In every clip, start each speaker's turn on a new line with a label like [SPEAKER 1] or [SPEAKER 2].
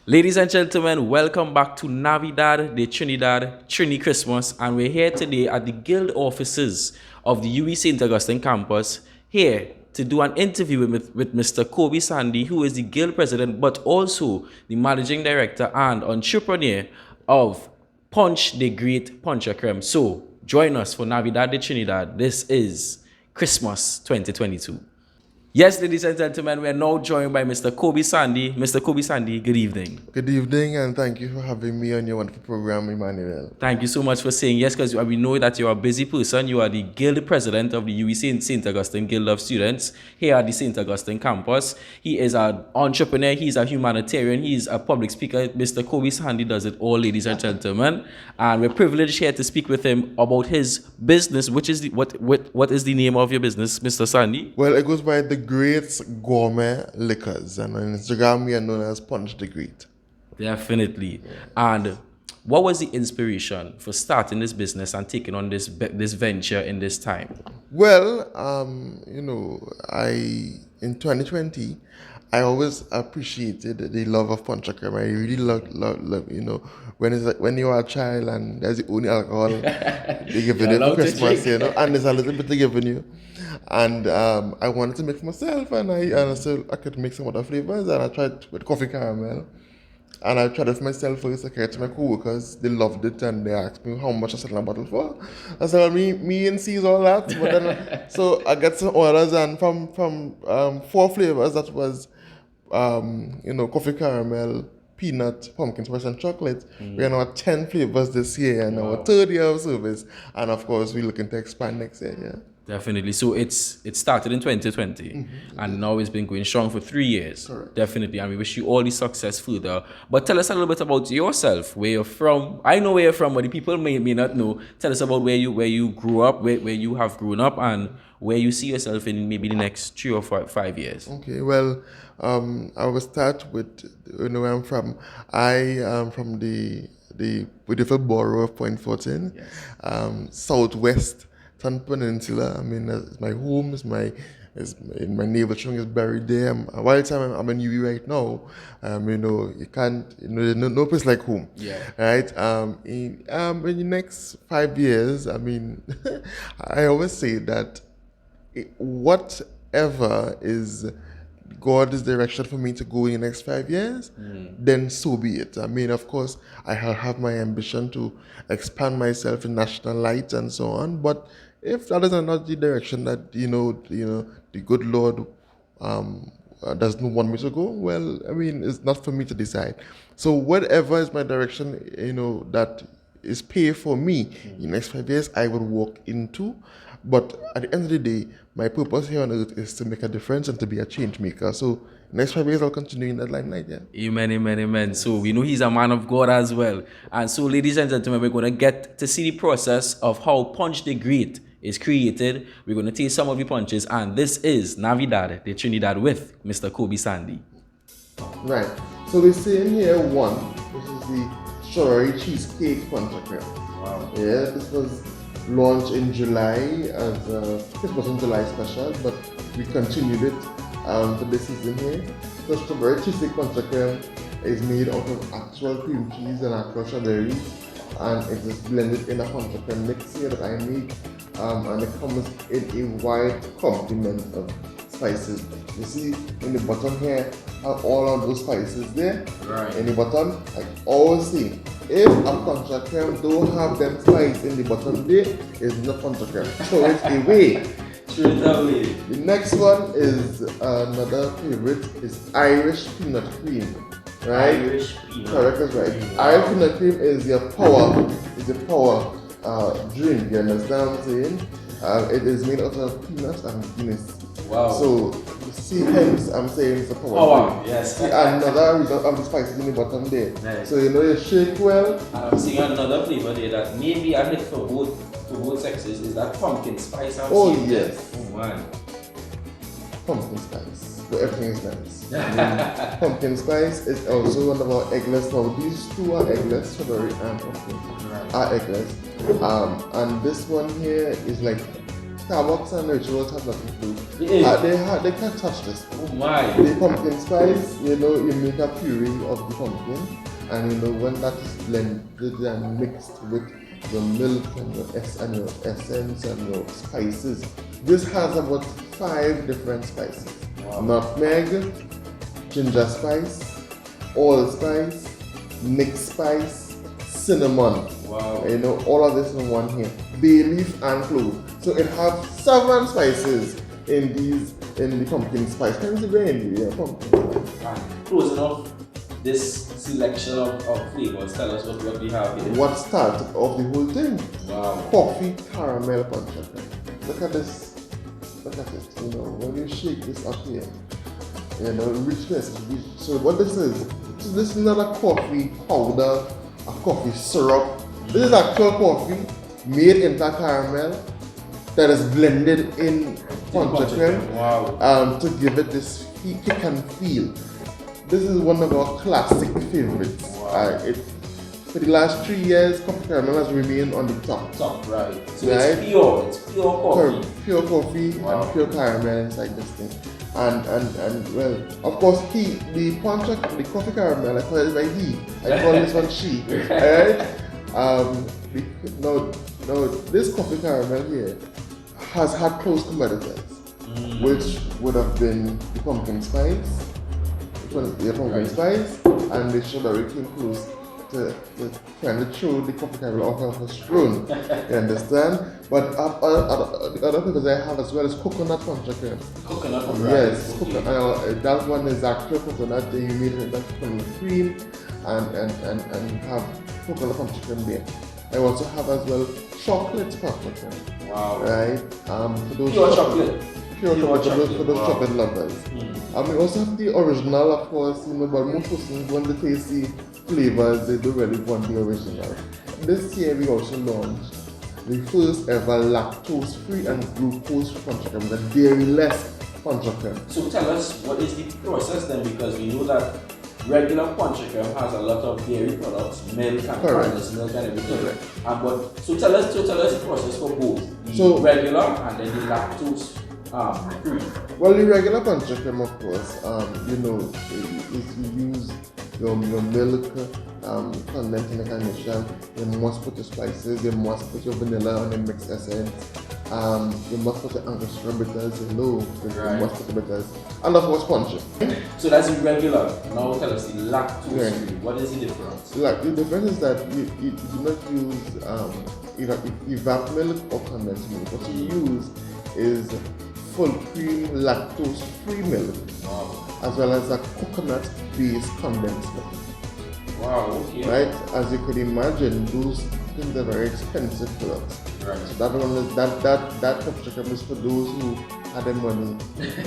[SPEAKER 1] Ladies and gentlemen, welcome back to Navidad De Trinidad Trini Christmas, and we're here today at the Guild offices of the UWI St. Augustine campus, here to do an interview with Mr. Kobe Sandy, who is the Guild president, but also the managing director and entrepreneur of Ponche De Great, Ponche De Creme. So, join us for Navidad De Trinidad. This is Christmas 2022. Yes, ladies and gentlemen, we are now joined by Mr. Kobe Sandy. Mr. Kobe Sandy, good evening.
[SPEAKER 2] Good evening, and thank you for having me on your wonderful program, Emmanuel.
[SPEAKER 1] Thank you so much for saying yes, because we know that you're a busy person. You are the Guild president of the UWI St. Augustine Guild of Students here at the St. Augustine campus. He is an entrepreneur, he's a humanitarian, he's a public speaker. Mr. Kobe Sandy does it all, ladies and gentlemen. And we're privileged here to speak with him about his business, which is what is the name of your business, Mr. Sandy?
[SPEAKER 2] Well, it goes by the Great Gourmet Liquors, and on Instagram we are known as Ponche De Great.
[SPEAKER 1] Definitely. And what was the inspiration for starting this business and taking on this venture in this time?
[SPEAKER 2] Well, in 2020, I always appreciated the love of Ponche De Creme. I really love, when you are a child and there's the only alcohol they give you for Christmas, and there's a little bit they giving you. And I wanted to make for myself, and I said I could make some other flavors, and I tried with coffee caramel. And I tried it for myself first. I carried it to my co-workers. They loved it, and they asked me how much I sold a bottle for. I said, well, me and C's all that. But then, so I got some orders, and from 4 flavors, that was, coffee caramel, peanut, pumpkin spice, and chocolate. We are now at 10 flavors this year, and our 3rd year of service. And of course, we're looking to expand next year. Yeah.
[SPEAKER 1] Definitely. So it started in 2020, and now it's been going strong for 3 years.
[SPEAKER 2] Correct.
[SPEAKER 1] Definitely. And we wish you all the success further. But tell us a little bit about yourself, where you're from. I know where you're from, but the people may not know. Tell us about where you grew up, where you have grown up, and where you see yourself in maybe the next 3 or 5 years.
[SPEAKER 2] Okay, well, I will start with where I'm from. I am from the beautiful borough of Point 14, southwest Peninsula. I mean, it's my home, my naval trunk is buried there. While I'm in UWI right now, you can't, there's no place like home.
[SPEAKER 1] Yeah.
[SPEAKER 2] Right? In the next 5 years, I mean, I always say that whatever is God's direction for me to go in the next 5 years, then so be it. I mean, of course, I have my ambition to expand myself in national light and so on, but if that is not the direction that the good Lord doesn't want me to go, well, I mean, it's not for me to decide. So whatever is my direction, that is pay for me in the next 5 years, I will walk into. But at the end of the day, my purpose here on earth is to make a difference and to be a change maker. So next 5 years, I'll continue in that limelight, yeah.
[SPEAKER 1] Amen, amen, amen. So we know he's a man of God as well. And so, ladies and gentlemen, we're going to get to see the process of how Ponche De Great is created. We're going to taste some of the punches, and this is Navidad De Trinidad with Mr. Kobe Sandy.
[SPEAKER 2] Right. So we're seeing here one, which is the strawberry cheesecake Ponche De Creme.
[SPEAKER 1] Wow.
[SPEAKER 2] Yeah, this was launched in July as a Christmas in July special, but we continued it for this season here. The strawberry cheesecake Ponche De Creme is made out of actual cream cheese and actual strawberries, and it is blended in a Ponche De Creme mix here that I make, and it comes in a wide complement of spices. You see in the bottom here are all of those spices there.
[SPEAKER 1] Right.
[SPEAKER 2] In the bottom, I always say, if a Ponche De Creme don't have them spices in the bottom there, it's not Ponche De Creme. Throw it away.
[SPEAKER 1] Throw it away.
[SPEAKER 2] The next one is another favorite, is Irish peanut cream. Right?
[SPEAKER 1] Irish peanut.
[SPEAKER 2] Correct, that's right. Irish peanut cream is your power drink. You understand what I'm saying? It is made out of peanuts and Guinness.
[SPEAKER 1] Wow.
[SPEAKER 2] So, see, hence I'm saying it's a power.
[SPEAKER 1] Power, yes.
[SPEAKER 2] See, another result of the spices in the bottom there.
[SPEAKER 1] Nice.
[SPEAKER 2] So, you shake well.
[SPEAKER 1] And I'm seeing another flavor there that maybe I hit for both sexes is that pumpkin spice.
[SPEAKER 2] Yes.
[SPEAKER 1] Oh man.
[SPEAKER 2] Pumpkin spice. But everything is nice. Pumpkin spice is also one of our eggless. Now, these two are eggless, strawberry and pumpkin are eggless. And this one here is like Starbucks and rituals have nothing to do. They can't touch this.
[SPEAKER 1] Oh my!
[SPEAKER 2] The pumpkin spice, you make a puree of the pumpkin, and when that is blended and mixed with your milk and your essence and your spices. This has about 5 different spices. Wow. Nutmeg, ginger spice, allspice, mixed spice, cinnamon.
[SPEAKER 1] Wow.
[SPEAKER 2] All of this in one here. Bay leaf and clove. So it has 7 spices in the pumpkin spice. Can you see brain? Yeah, pumpkin.
[SPEAKER 1] Closing off this selection of flavors, tell us what we have here.
[SPEAKER 2] What started off the whole thing?
[SPEAKER 1] Wow.
[SPEAKER 2] Coffee caramel punch. Look at this. Look at it. When you shake this up here, richness. So what this is this is not a coffee powder, a coffee syrup. This is actual coffee made into caramel that is blended in Ponche de Creme.
[SPEAKER 1] Wow.
[SPEAKER 2] To give it this kick and feel. This is one of our classic favorites.
[SPEAKER 1] Wow.
[SPEAKER 2] For the last 3 years, coffee caramel has remained on the top.
[SPEAKER 1] Right. So
[SPEAKER 2] right?
[SPEAKER 1] It's pure coffee.
[SPEAKER 2] Pure coffee. Wow. And pure caramel inside this thing. And well, of course, the coffee caramel, I call it by he. I call this one she. Alright? Now, this coffee caramel here has had close competitors, which would have been the pumpkin spice, spice, and the strawberry came close to kind of throw the coffee caramel off of a spoon. You understand? But the other flavors I have as well is coconut punch de creme.
[SPEAKER 1] Coconut,
[SPEAKER 2] yes, coconut. That one is actual coconut. You made it with coconut cream, and you have coconut punch de creme there. I also have as well chocolate punch de creme.
[SPEAKER 1] Wow.
[SPEAKER 2] Right? For those
[SPEAKER 1] pure chocolate.
[SPEAKER 2] For those chocolate lovers. We also have the original, of course, but most persons want the tasty flavors, they don't really want the original. This year we also launched the first ever lactose-free and glucose-free punch de creme, the dairy-less punch de creme. So
[SPEAKER 1] tell us, what is the process then? Because we know that regular punch de creme has a lot of dairy products, milk and condensed milk and everything.
[SPEAKER 2] Correct.
[SPEAKER 1] So tell us the process for both, the regular and then the lactose.
[SPEAKER 2] Well, the regular punch de creme, of course, if you use your milk, condensed in a carnation, you must put your spices, you must put your vanilla on the mixed essence, you must put your Angostura bitters, you must put the bitters, and of course punch.
[SPEAKER 1] So that's the regular. Now tell us the lactose free. What is the difference?
[SPEAKER 2] The difference is that you do not use either evap milk or condensed milk. What you use is full cream lactose-free milk, as well as a coconut-based condensed milk.
[SPEAKER 1] Wow, okay.
[SPEAKER 2] Right? As you could imagine, those things are very expensive products.
[SPEAKER 1] Right.
[SPEAKER 2] So that punch de creme is for those who have the money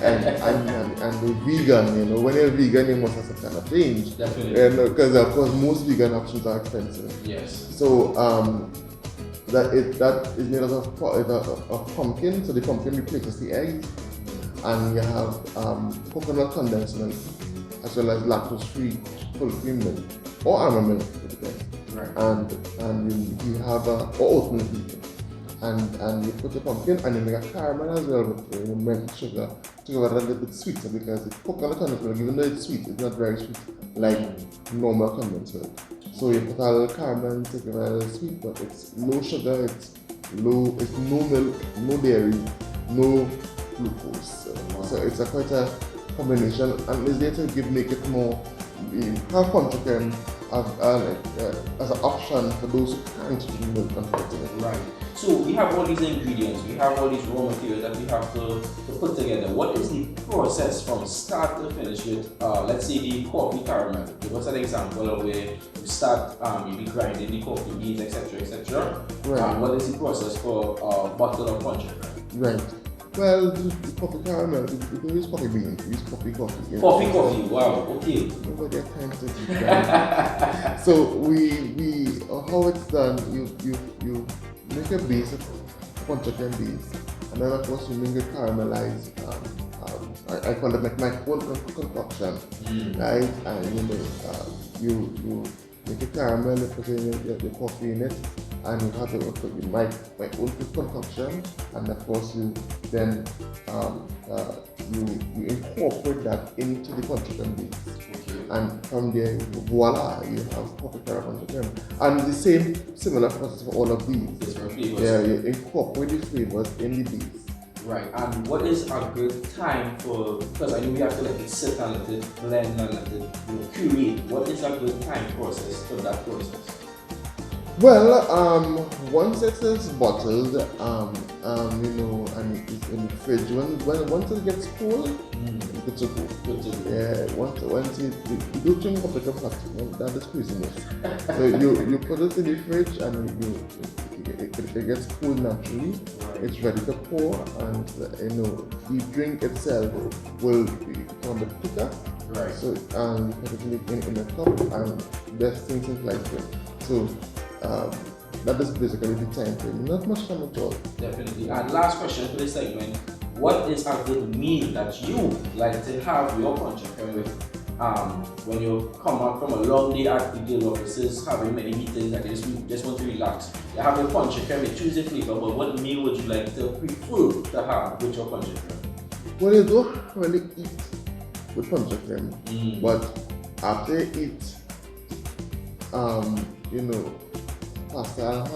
[SPEAKER 2] and the vegan. When you're vegan, you must have some kind of change.
[SPEAKER 1] Definitely.
[SPEAKER 2] Because of course most vegan options are expensive.
[SPEAKER 1] Yes.
[SPEAKER 2] So that is made out of pumpkin, so the pumpkin replaces the eggs, and you have coconut condensed milk, as well as lactose-free full cream milk, or almond milk, and you have or oat milk, and you put the pumpkin, and you make a caramel as well with milk sugar to give it a little bit sweeter, because the coconut condensed milk, even though it's sweet, it's not very sweet like normal condensed milk. So you put a little caramel to give it a little sweet, but it's low sugar, it's no milk, no dairy, no glucose. So it's quite a combination, and it's there to make it more, have punch de creme as an option for those who can't drink milk, unfortunately.
[SPEAKER 1] Right. So we have all these ingredients, we have all these raw materials that we have to put together. What is the process from start to finish with, let's say, the coffee caramel? Give us an example of where you start maybe grinding the coffee beans, etc.
[SPEAKER 2] Right.
[SPEAKER 1] What is the process for a bottle of punch de creme?
[SPEAKER 2] Right. Well, the coffee caramel, we don't use coffee beans, we use coffee.
[SPEAKER 1] Coffee, wow, okay.
[SPEAKER 2] Nobody has time to do that. So how it's done, you make a base of punch de creme base, and then of course you make a caramelized, I call it like my own concoction, right? And you make a caramel, you put in your coffee in it, and you have my own food concoction, and of course you then you incorporate that into the Ponche de Creme base. And from there, voila, you have perfect Ponche de Creme. And the similar process for all of these. Yeah, you incorporate the flavors in the base.
[SPEAKER 1] Right, and what is a good time for, because I know we have to let it sit and let it blend and let it curate. What is a good time process for that process?
[SPEAKER 2] Well, once it is bottled, and it's in the fridge, once it gets cold, it's good to go. Yeah, once you don't drink up like a plastic, that is craziness. So you put it in the fridge and it gets cool naturally. Right. It's ready to pour, and the drink itself will become a bit thicker. Right. So you put it in a cup, and there's things like that. So that is basically the time frame. Not much time at all.
[SPEAKER 1] Definitely. And last question for this segment: what is a good meal that you like to have your Ponche de Creme with? When you come out from a long day at the guild offices, having many meetings, and you just want to relax, you have your Ponche de Creme, choose a flavor, but what meal would you like to prefer to have with your Ponche de Creme?
[SPEAKER 2] Well, you don't really eat with Ponche de Creme, but after you eat, pasta and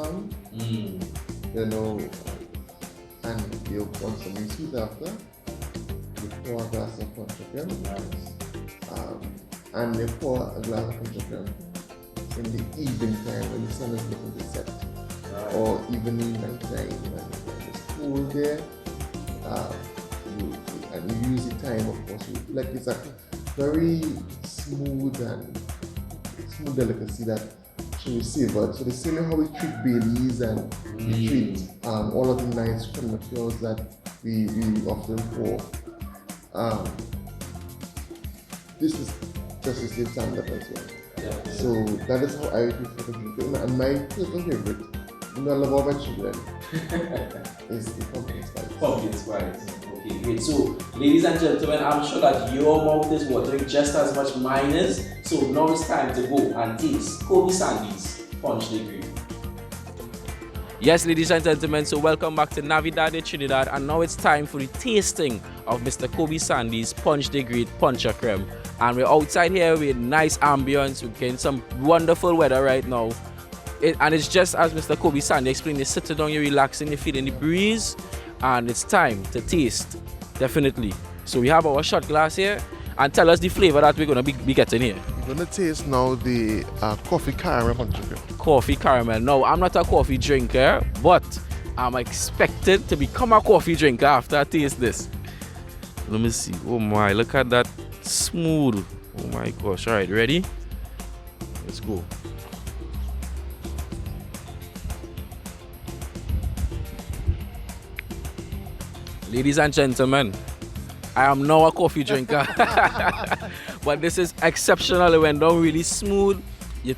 [SPEAKER 2] ham, and you want some sweet after, you pour a glass of Ponche de Creme. Nice. And they pour a glass of Ponche de Creme in the evening time when the sun is looking to set, or evening and time when it's cool there. You use the time, of course. Like it's a very smooth delicacy that should be savored. So the same way how we treat Baileys and we treat all of the nice liqueurs that we often pour. This is just the same standard as well. Yeah. So that is how I prefer to drink it. And my personal favorite, I love all my children, is the pumpkin spice.
[SPEAKER 1] Pumpkin spice. Okay, great. So, ladies and gentlemen, I'm sure that your mouth is watering just as much mine is. So now it's time to go and taste Kobe Sandy's Ponche de Great. Yes, ladies and gentlemen, so welcome back to Navidad De Trinidad, and now it's time for the tasting of Mr. Kobe Sandy's Ponche de Great Ponche de Creme. And we're outside here with nice ambience, we're getting some wonderful weather right now. And it's just as Mr. Kobe Sandy explained, you're sitting down, you're relaxing, you're feeling the breeze, and it's time to taste, definitely. So we have our shot glass here, and tell us the flavor that we're going to be getting here.
[SPEAKER 2] We're going to taste now the coffee caramel Ponche de Creme.
[SPEAKER 1] Coffee caramel. No, I'm not a coffee drinker, but I'm expected to become a coffee drinker after I taste this. Let me see. Oh my, look at that. Smooth. Oh my gosh. All right, ready? Let's go. Ladies and gentlemen, I am now a coffee drinker, but this is exceptional. It went down really smooth. You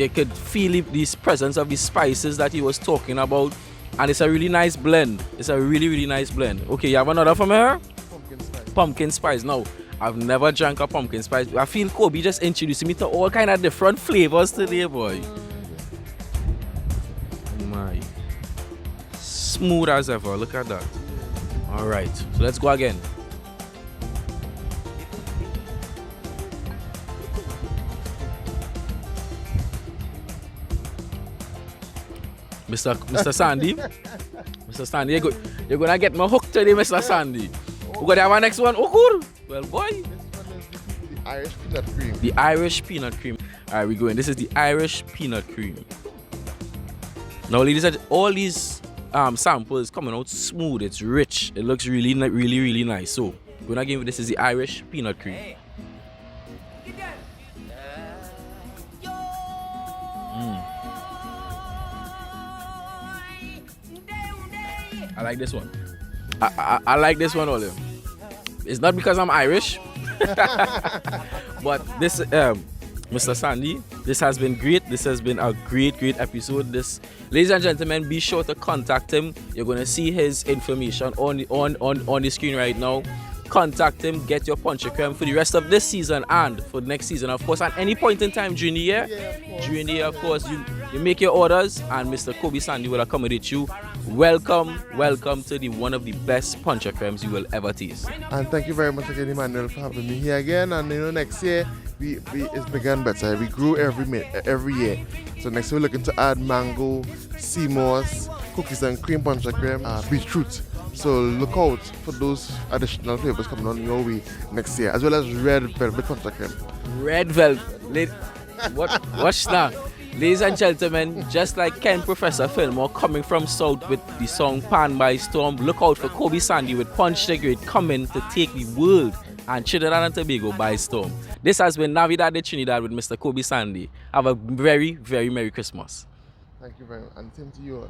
[SPEAKER 1] could feel this presence of the spices that he was talking about, and it's a really nice blend. It's a really nice blend. Okay, you have another for me here?
[SPEAKER 2] Pumpkin spice.
[SPEAKER 1] Pumpkin spice. Now, I've never drank a pumpkin spice. I feel Kobe just introduced me to all kind of different flavors today, boy. Oh my. Smooth as ever. Look at that. All right, so let's go again. Mr. Sandy, Mr. Sandy, you're gonna get my hook today, Mr. Sandy. We're gonna have our next one. Oh, cool. Well, boy.
[SPEAKER 2] This one is the Irish peanut cream.
[SPEAKER 1] The Irish peanut cream. All right, we're going. This is the Irish peanut cream. Now, ladies and all these samples coming out smooth. It's rich. It looks really nice. So, we're gonna give this is the Irish peanut cream. I like this one. I like this one, Olive. It's not because I'm Irish, but this, Mr. Sandy, this has been great. This has been a great episode. This, ladies and gentlemen, be sure to contact him. You're gonna see his information on the screen right now. Contact him, get your Ponche de Creme for the rest of this season and for next season, of course, at any point in time during the year. During the year, of course, You make your orders and Mr. Kobe Sandy will accommodate you. Welcome, welcome to one of the best Ponche de Cremes you will ever taste.
[SPEAKER 2] And thank you very much again, Emmanuel, for having me here again. And next year it's bigger and better. We grow every year. So next year we're looking to add mango, sea moss, cookies and cream Ponche de Creme, beetroot. So look out for those additional flavors coming on your way next year, as well as red velvet Ponche de Creme.
[SPEAKER 1] Red velvet. Watch now. Ladies and gentlemen, just like Ken Professor Fillmore coming from South with the song Pan by Storm, look out for Kobe Sandy with Ponche de Great coming to take the world and Trinidad and Tobago by storm. This has been Navidad De Trinidad with Mr. Kobe Sandy. Have a very, very Merry Christmas.
[SPEAKER 2] Thank you very much, and same to you all.